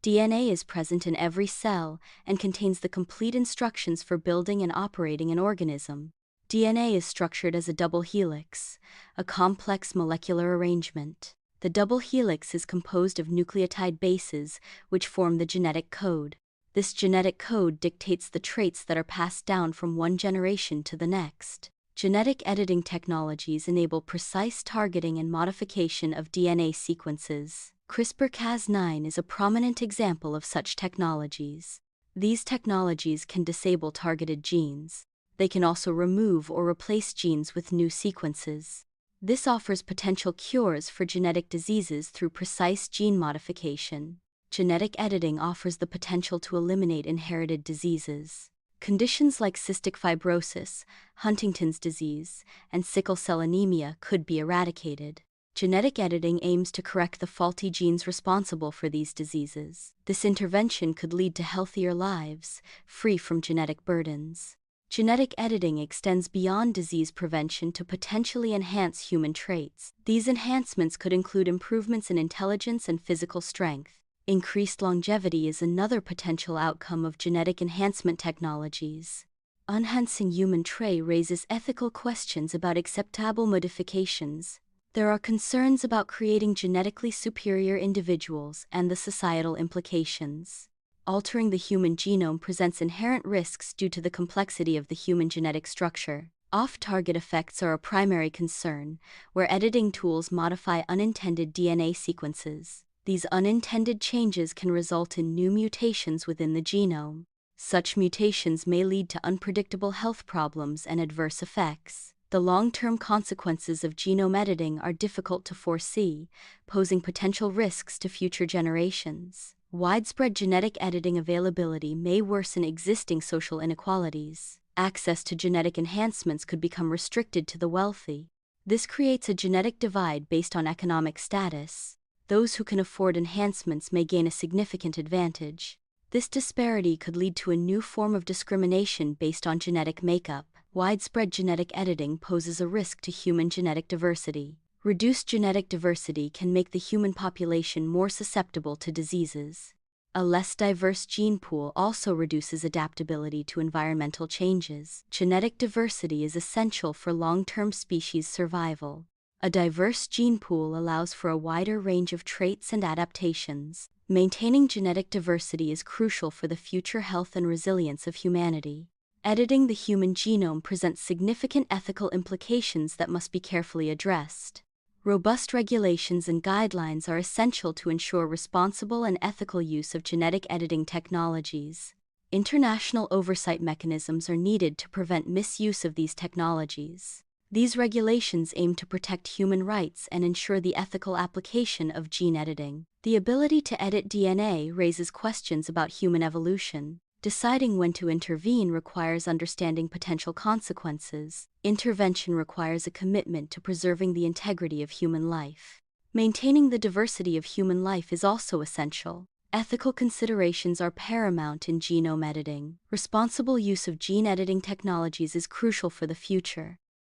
DNA is present in every cell and contains the complete instructions for building and operating an organism. DNA is structured as a double helix, a complex molecular arrangement. The double helix is composed of nucleotide bases, which form the genetic code. This genetic code dictates the traits that are passed down from one generation to the next. Genetic editing technologies enable precise targeting and modification of DNA sequences. CRISPR-Cas9 is a prominent example of such technologies. These technologies can disable targeted genes. They can also remove or replace genes with new sequences. This offers potential cures for genetic diseases through precise gene modification. Genetic editing offers the potential to eliminate inherited diseases. Conditions like cystic fibrosis, Huntington's disease, and sickle cell anemia could be eradicated. Genetic editing aims to correct the faulty genes responsible for these diseases. This intervention could lead to healthier lives, free from genetic burdens. Genetic editing extends beyond disease prevention to potentially enhance human traits. These enhancements could include improvements in intelligence and physical strength. Increased longevity is another potential outcome of genetic enhancement technologies. Enhancing human traits raises ethical questions about acceptable modifications. There are concerns about creating genetically superior individuals and the societal implications. Altering the human genome presents inherent risks due to the complexity of the human genetic structure. Off-target effects are a primary concern, where editing tools modify unintended DNA sequences. These unintended changes can result in new mutations within the genome. Such mutations may lead to unpredictable health problems and adverse effects. The long-term consequences of genome editing are difficult to foresee, posing potential risks to future generations. Widespread genetic editing availability may worsen existing social inequalities. Access to genetic enhancements could become restricted to the wealthy. This creates a genetic divide based on economic status. Those who can afford enhancements may gain a significant advantage. This disparity could lead to a new form of discrimination based on genetic makeup. Widespread genetic editing poses a risk to human genetic diversity. Reduced genetic diversity can make the human population more susceptible to diseases. A less diverse gene pool also reduces adaptability to environmental changes. Genetic diversity is essential for long-term species survival. A diverse gene pool allows for a wider range of traits and adaptations. Maintaining genetic diversity is crucial for the future health and resilience of humanity. Editing the human genome presents significant ethical implications that must be carefully addressed. Robust regulations and guidelines are essential to ensure responsible and ethical use of genetic editing technologies. International oversight mechanisms are needed to prevent misuse of these technologies. These regulations aim to protect human rights and ensure the ethical application of gene editing. The ability to edit DNA raises questions about human evolution. Deciding when to intervene requires understanding potential consequences. Intervention requires a commitment to preserving the integrity of human life. Maintaining the diversity of human life is also essential. Ethical considerations are paramount in genome editing. Responsible use of gene editing technologies is crucial for the future.